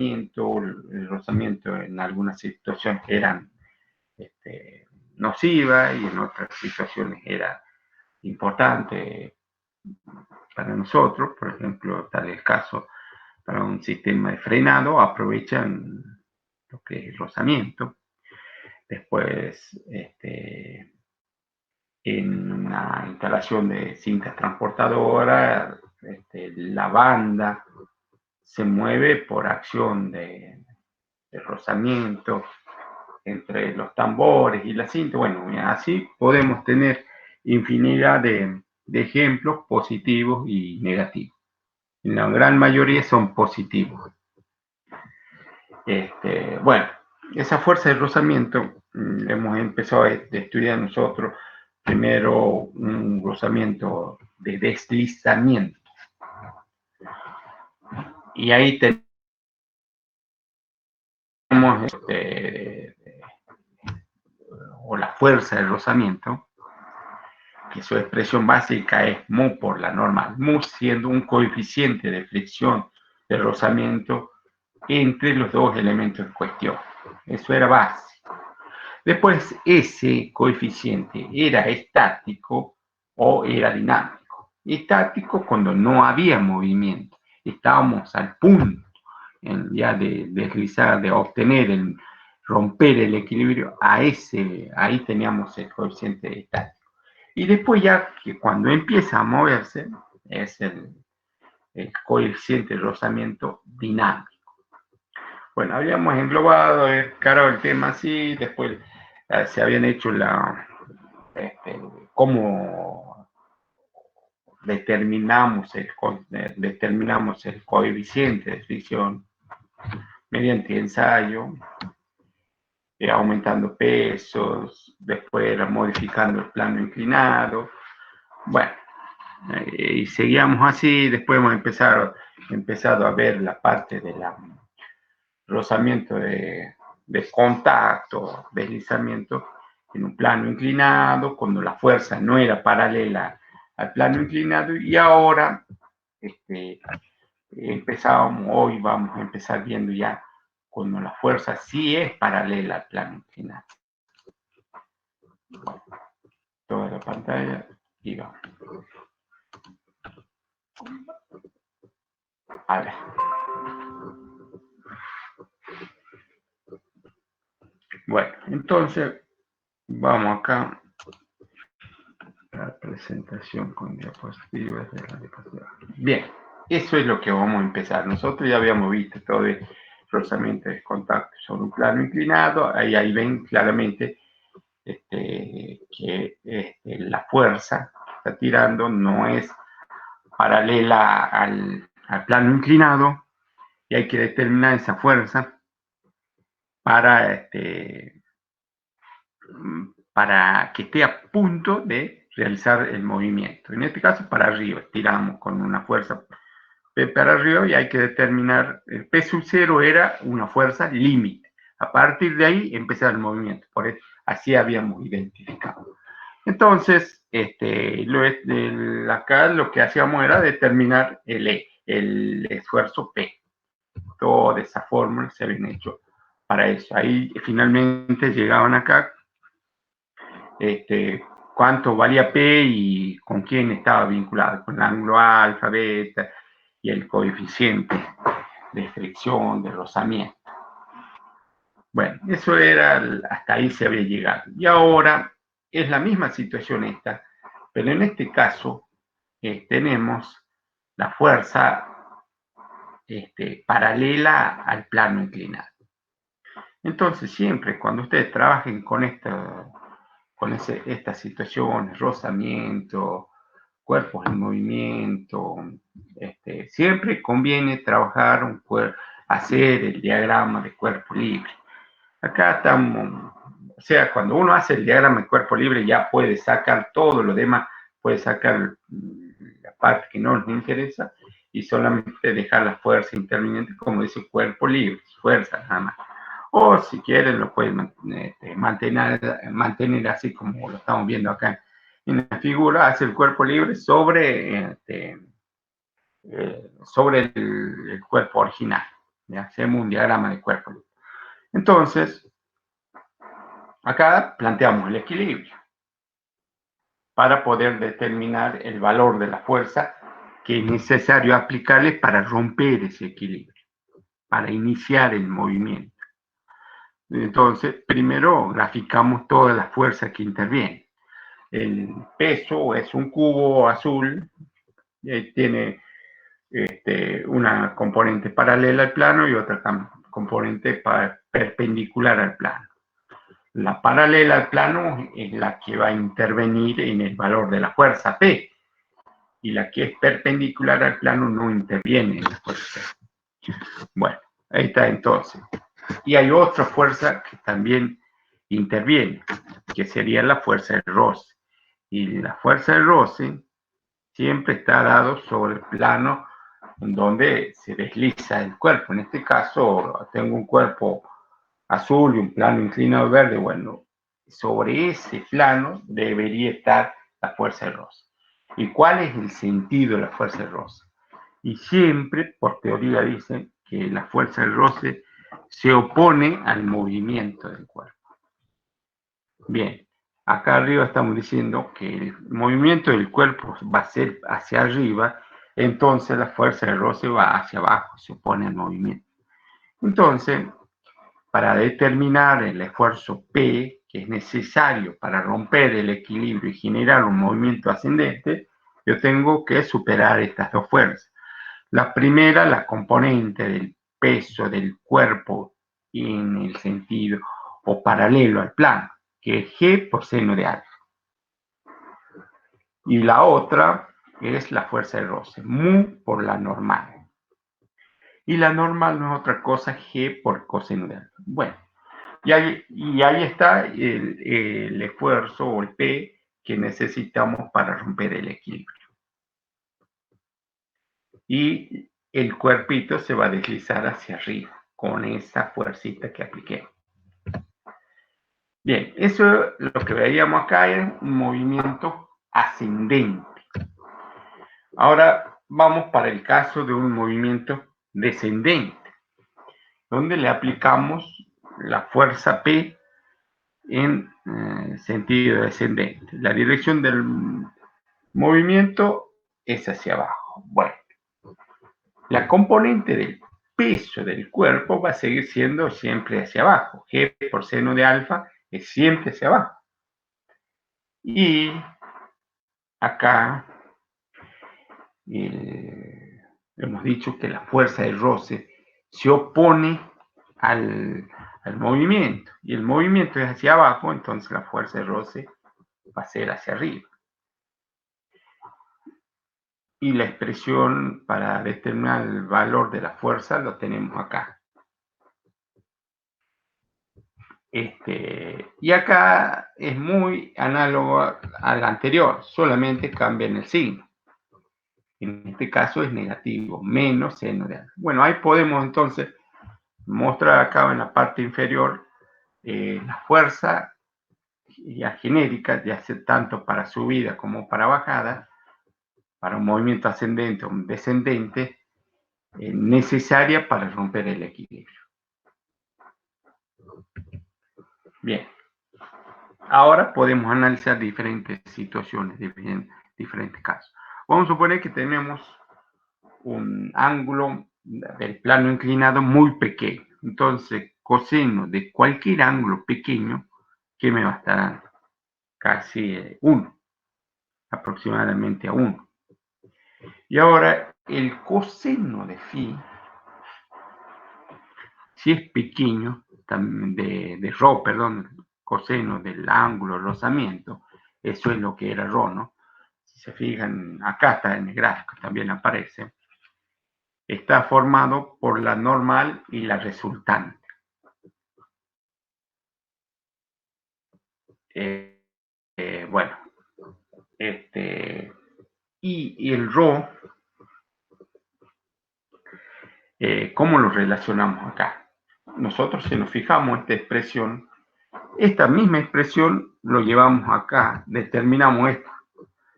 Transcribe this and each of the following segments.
el rozamiento en algunas situaciones eran nociva y en otras situaciones era importante para nosotros. Por ejemplo, tal el caso para un sistema de frenado, aprovechan lo que es el rozamiento. Después, en una instalación de cintas transportadoras, la banda se mueve por acción de rozamiento entre los tambores y la cinta. Bueno, así podemos tener infinidad de ejemplos positivos y negativos. En la gran mayoría son positivos. Bueno, esa fuerza de rozamiento hemos empezado a estudiar nosotros primero un rozamiento de deslizamiento. Y ahí tenemos o la fuerza del rozamiento, que su expresión básica es mu por la norma, mu siendo un coeficiente de fricción de rozamiento entre los dos elementos en cuestión. Eso era básico. Después, ese coeficiente era estático o era dinámico. Estático cuando no había movimiento. Estábamos al punto ya de deslizar, de obtener, romper el equilibrio. Ahí teníamos el coeficiente estático. Y después ya que cuando empieza a moverse es el coeficiente de rozamiento dinámico. Bueno, habíamos englobado, encarado el tema así, después se habían hecho cómo determinamos el coeficiente de fricción mediante ensayo, aumentando pesos, después modificando el plano inclinado. Bueno, y seguíamos así. Después hemos empezado a ver la parte del rozamiento de contacto, deslizamiento en un plano inclinado, cuando la fuerza no era paralela al plano inclinado. Y ahora hoy vamos a empezar viendo ya cuando la fuerza sí es paralela al plano inclinado. Bueno, toda la pantalla y vamos. A ver. Bueno, entonces vamos acá a la presentación con diapositivas de la diapositiva. Bien, eso es lo que vamos a empezar. Nosotros ya habíamos visto todo el rozamiento de contacto sobre un plano inclinado. Ahí ven claramente que la fuerza que está tirando no es paralela al plano inclinado, y hay que determinar esa fuerza para que esté a punto de realizar el movimiento. En este caso, para arriba, tiramos con una fuerza P para arriba y hay que determinar, el P sub 0 era una fuerza límite. A partir de ahí empezar el movimiento. Por eso, así habíamos identificado. Entonces, acá lo que hacíamos era determinar el esfuerzo P. Toda esa fórmula se habían hecho para eso. Ahí finalmente llegaban acá cuánto valía P y con quién estaba vinculado, con el ángulo alfa, beta y el coeficiente de fricción, de rozamiento. Bueno, eso era, hasta ahí se había llegado. Y ahora es la misma situación esta, pero en este caso tenemos la fuerza paralela al plano inclinado. Entonces, siempre cuando ustedes trabajen con estas situaciones, rozamiento, cuerpos en movimiento, siempre conviene trabajar hacer el diagrama de cuerpo libre. Acá estamos, o sea, cuando uno hace el diagrama de cuerpo libre ya puede sacar todo lo demás, puede sacar la parte que no nos interesa y solamente dejar la fuerza interviniente, como dice cuerpo libre, fuerza nada más. O si quieren lo pueden mantener así como lo estamos viendo acá en la figura, hace el cuerpo libre sobre el cuerpo original. ¿ya? Hacemos un diagrama de cuerpo. Entonces, acá planteamos el equilibrio para poder determinar el valor de la fuerza que es necesario aplicarle para romper ese equilibrio, para iniciar el movimiento. Entonces, primero graficamos toda la fuerza que interviene. El peso es un cubo azul, tiene una componente paralela al plano y otra componente perpendicular al plano. La paralela al plano es la que va a intervenir en el valor de la fuerza P, y la que es perpendicular al plano no interviene en la fuerza. Bueno, ahí está entonces. Y hay otra fuerza que también interviene, que sería la fuerza de roce. Y la fuerza de roce siempre está dado sobre el plano donde se desliza el cuerpo. En este caso, tengo un cuerpo azul y un plano inclinado verde. Bueno, sobre ese plano debería estar la fuerza de roce. ¿Y cuál es el sentido de la fuerza de roce? Y siempre, por teoría, dicen que la fuerza de roce se opone al movimiento del cuerpo. Bien, acá arriba estamos diciendo que el movimiento del cuerpo va a ser hacia arriba, entonces la fuerza de roce va hacia abajo, se opone al movimiento. Entonces, para determinar el esfuerzo P, que es necesario para romper el equilibrio y generar un movimiento ascendente, yo tengo que superar estas dos fuerzas. La primera, la componente del peso del cuerpo en el sentido o paralelo al plano, que es G por seno de alfa. Y la otra es la fuerza de roce, mu por la normal. Y la normal no es otra cosa, G por coseno de alfa. Bueno, y ahí está el esfuerzo o el P que necesitamos para romper el equilibrio. Y el cuerpito se va a deslizar hacia arriba con esa fuercita que apliqué. Bien, eso lo que veíamos acá es un movimiento ascendente. Ahora vamos para el caso de un movimiento descendente, donde le aplicamos la fuerza P en sentido descendente. La dirección del movimiento es hacia abajo. Bueno, la componente del peso del cuerpo va a seguir siendo siempre hacia abajo. G por seno de alfa es siempre hacia abajo. Y acá hemos dicho que la fuerza de roce se opone al movimiento. Y el movimiento es hacia abajo, entonces la fuerza de roce va a ser hacia arriba. Y la expresión para determinar el valor de la fuerza lo tenemos acá. Y acá es muy análogo al anterior, solamente cambia en el signo. En este caso es negativo, menos seno de alfa. Bueno, ahí podemos entonces mostrar acá en la parte inferior la fuerza ya genérica, ya sea tanto para subida como para bajada, para un movimiento ascendente o un descendente, necesaria para romper el equilibrio. Bien, ahora podemos analizar diferentes situaciones, diferentes casos. Vamos a suponer que tenemos un ángulo del plano inclinado muy pequeño. Entonces, coseno de cualquier ángulo pequeño, ¿qué me va a estar dando? Casi 1, aproximadamente a 1. Y ahora, el coseno de phi, si es pequeño, de rho, perdón, coseno del ángulo de rozamiento, eso es lo que era rho, ¿no? Si se fijan, acá está en el gráfico, también aparece, está formado por la normal y la resultante. Bueno, y el rho, ¿cómo lo relacionamos acá? Nosotros, si nos fijamos esta expresión, esta misma expresión lo llevamos acá, determinamos esto.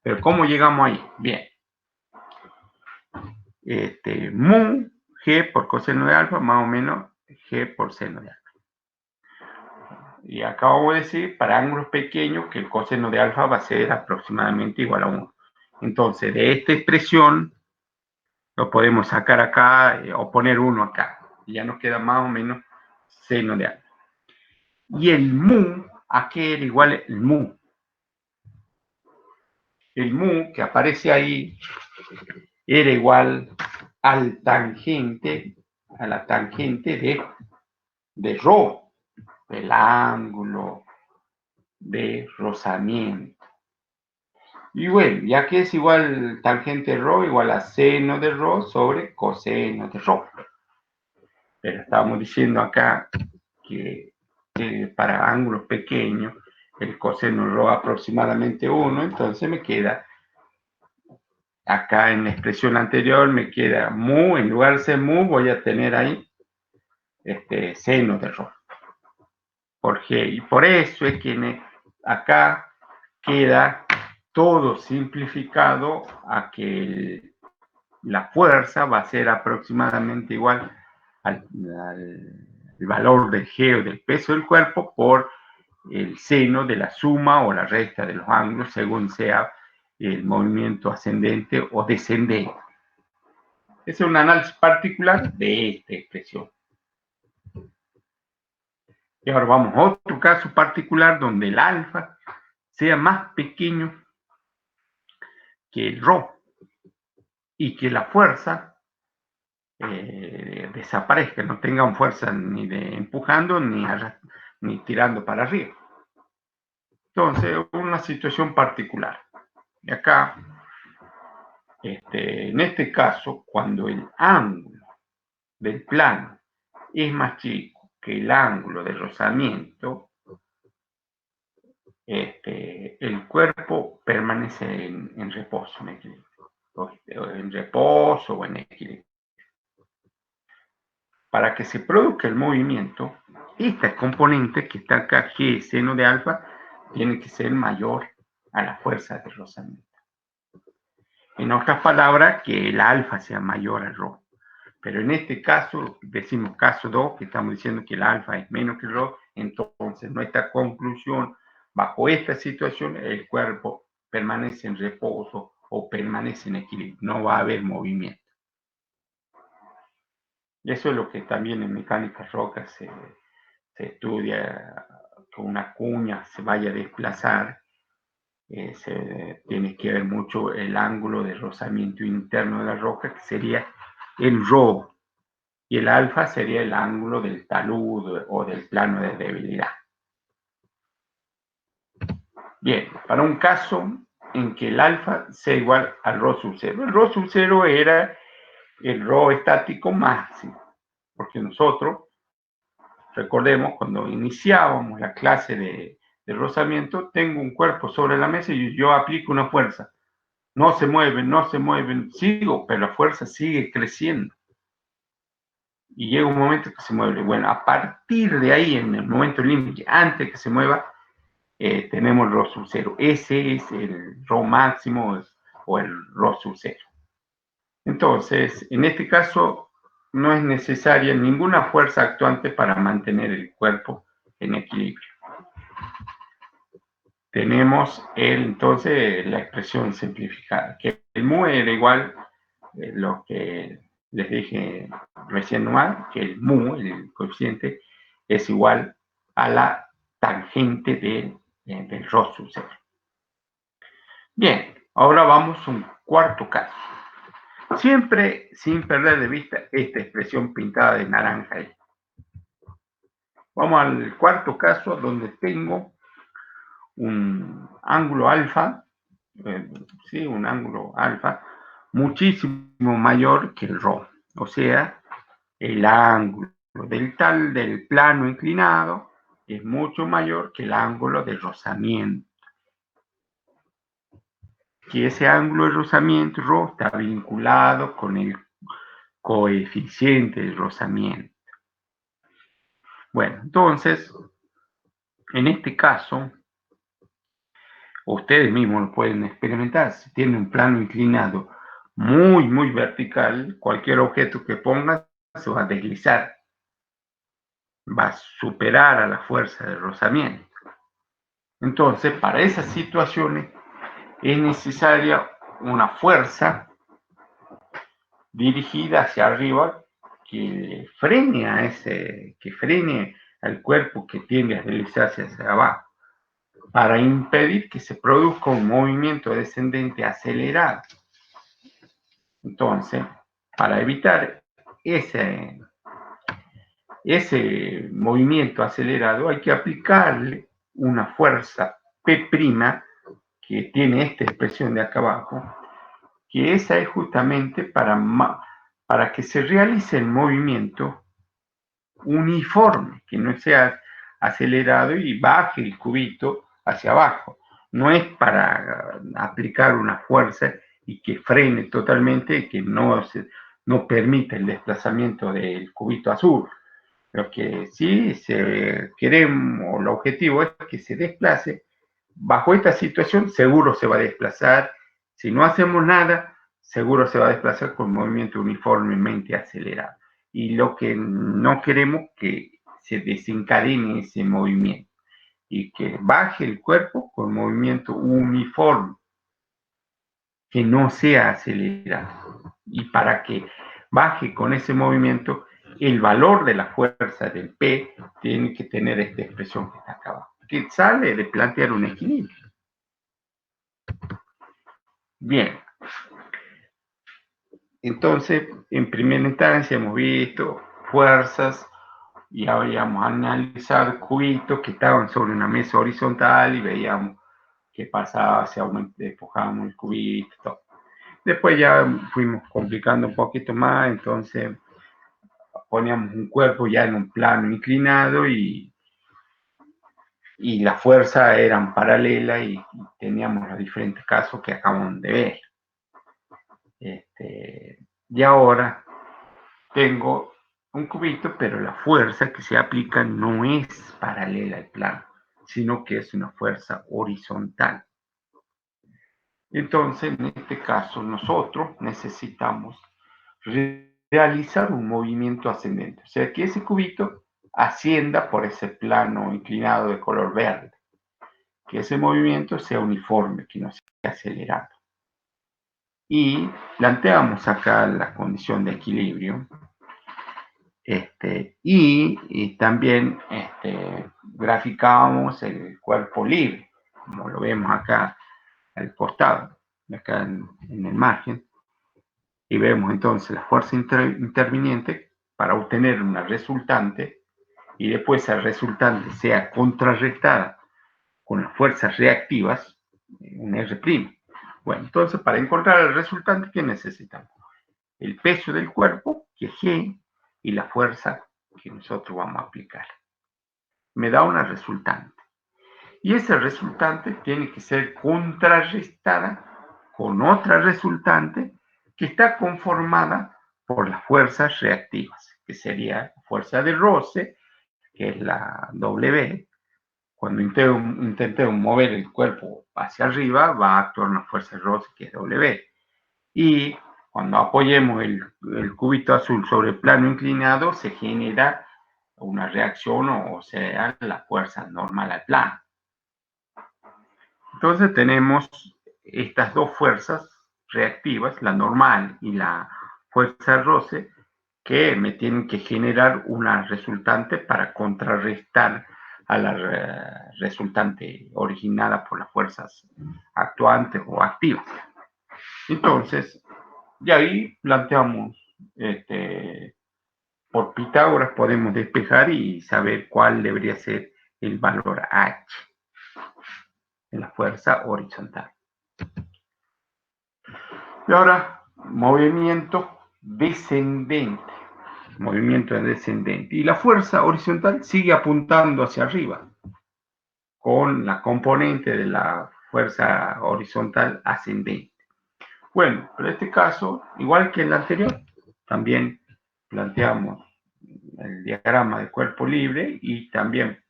Pero ¿cómo llegamos ahí? Bien. Mu G por coseno de alfa más o menos G por seno de alfa. Y acabo de decir, para ángulos pequeños, que el coseno de alfa va a ser aproximadamente igual a 1. Entonces, de esta expresión, lo podemos sacar acá o poner 1 acá. Y ya nos queda más o menos seno de alfa. Y el mu, ¿a qué era igual el mu? El mu que aparece ahí era igual al tangente, a la tangente de ρ, el ángulo de rozamiento. Y bueno, ya que es igual tangente de ρ, igual a seno de ρ sobre coseno de ρ. Pero estábamos diciendo acá que para ángulos pequeños, el coseno de ρ aproximadamente 1, entonces me queda, acá en la expresión anterior, me queda mu, en lugar de ser mu, voy a tener ahí seno de ρ. Por G. Y por eso es que acá queda todo simplificado a que la fuerza va a ser aproximadamente igual al valor del G o del peso del cuerpo por el seno de la suma o la resta de los ángulos según sea el movimiento ascendente o descendente. Ese es un análisis particular de esta expresión. Y ahora vamos a otro caso particular donde el alfa sea más pequeño que el ρ y que la fuerza desaparezca, no tengan fuerza ni de empujando ni tirando para arriba. Entonces, una situación particular. Y acá, en este caso, cuando el ángulo del plano es más chico que el ángulo de rozamiento, el cuerpo permanece en reposo, en equilibrio. En reposo o en equilibrio. Para que se produzca el movimiento, esta componente que está acá, G seno de alfa, tiene que ser mayor a la fuerza de rozamiento. En otras palabras, que el alfa sea mayor al ρ. Pero en este caso, decimos caso 2, que estamos diciendo que el alfa es menos que el ρ, entonces nuestra conclusión, bajo esta situación, el cuerpo permanece en reposo o permanece en equilibrio, no va a haber movimiento. Y eso es lo que también en mecánica roca se estudia, que una cuña se vaya a desplazar, se tiene que ver mucho el ángulo de rozamiento interno de la roca, que sería el ρ, y el alfa sería el ángulo del talud o del plano de debilidad. Bien, para un caso en que el alfa sea igual al ρ sub 0. El ρ sub 0 era el ρ estático máximo, porque nosotros, recordemos, cuando iniciábamos la clase de rozamiento, tengo un cuerpo sobre la mesa y yo aplico una fuerza. No se mueven, sigo, pero la fuerza sigue creciendo. Y llega un momento que se mueve. Bueno, a partir de ahí, en el momento límite, antes que se mueva, tenemos ρ sub 0. Ese es el ρ máximo o el ρ sub 0. Entonces, en este caso, no es necesaria ninguna fuerza actuante para mantener el cuerpo en equilibrio. Tenemos entonces la expresión simplificada, que el mu era igual lo que les dije recién nomás, que el mu, el coeficiente, es igual a la tangente del ρ sub 0. Bien, ahora vamos a un cuarto caso. Siempre sin perder de vista esta expresión pintada de naranja ahí. Vamos al cuarto caso donde tengo un ángulo alfa, un ángulo alfa muchísimo mayor que el ρ. O sea, el ángulo del plano inclinado es mucho mayor que el ángulo de rozamiento. Que ese ángulo de rozamiento, ρ, está vinculado con el coeficiente de rozamiento. Bueno, entonces, en este caso, ustedes mismos lo pueden experimentar. Si tienen un plano inclinado muy vertical, cualquier objeto que pongan se va a deslizar, va a superar a la fuerza de rozamiento. Entonces, para esas situaciones es necesaria una fuerza dirigida hacia arriba que frene al cuerpo que tiende a deslizarse hacia abajo, para impedir que se produzca un movimiento descendente acelerado. Entonces, para evitar ese movimiento acelerado, hay que aplicarle una fuerza P' que tiene esta expresión de acá abajo, que esa es justamente para que se realice el movimiento uniforme, que no sea acelerado y baje el cubito hacia abajo. No es para aplicar una fuerza y que frene totalmente y que no permita el desplazamiento del cubito azul. Lo que sí queremos, el objetivo es que se desplace. Bajo esta situación seguro se va a desplazar. Si no hacemos nada, seguro se va a desplazar con movimiento uniformemente acelerado. Y lo que no queremos que se desencadene ese movimiento y que baje el cuerpo con movimiento uniforme, que no sea acelerado. Y para que baje con ese movimiento, el valor de la fuerza del P tiene que tener esta expresión que está acá abajo, que sale de plantear un equilibrio. Bien. Entonces, en primera instancia hemos visto fuerzas y habíamos analizado cubitos que estaban sobre una mesa horizontal y veíamos qué pasaba si empujábamos el cubito, todo. Después ya fuimos complicando un poquito más, entonces poníamos un cuerpo ya en un plano inclinado y la fuerza eran paralelas y teníamos los diferentes casos que acabamos de ver. Y ahora tengo un cubito, pero la fuerza que se aplica no es paralela al plano, sino que es una fuerza horizontal. Entonces, en este caso, nosotros necesitamos realizar un movimiento ascendente, o sea, que ese cubito ascienda por ese plano inclinado de color verde, que ese movimiento sea uniforme, que no sea acelerado. Y planteamos acá la condición de equilibrio. Y también graficábamos el cuerpo libre, como lo vemos acá al costado, acá en el margen, y vemos entonces la fuerza interviniente para obtener una resultante, y después esa resultante sea contrarrestada con las fuerzas reactivas, un R'. Bueno, entonces para encontrar el resultante, ¿qué necesitamos? El peso del cuerpo, que es G, y la fuerza que nosotros vamos a aplicar. Me da una resultante. Y esa resultante tiene que ser contrarrestada con otra resultante que está conformada por las fuerzas reactivas, que sería la fuerza de roce, que es la W. Cuando intentemos mover el cuerpo hacia arriba, va a actuar una fuerza de roce, que es W. Y cuando apoyemos el cubito azul sobre el plano inclinado, se genera una reacción, o sea, la fuerza normal al plano. Entonces tenemos estas dos fuerzas reactivas, la normal y la fuerza de roce, que me tienen que generar una resultante para contrarrestar a la resultante originada por las fuerzas actuantes o activas. Entonces, de ahí planteamos, por Pitágoras podemos despejar y saber cuál debería ser el valor H en la fuerza horizontal. Y ahora, movimiento descendente. Movimiento descendente. Y la fuerza horizontal sigue apuntando hacia arriba, con la componente de la fuerza horizontal ascendente. Bueno, pero en este caso, igual que en el anterior, también planteamos el diagrama de cuerpo libre y también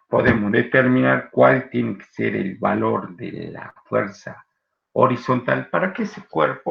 podemos determinar cuál tiene que ser el valor de la fuerza horizontal para que ese cuerpo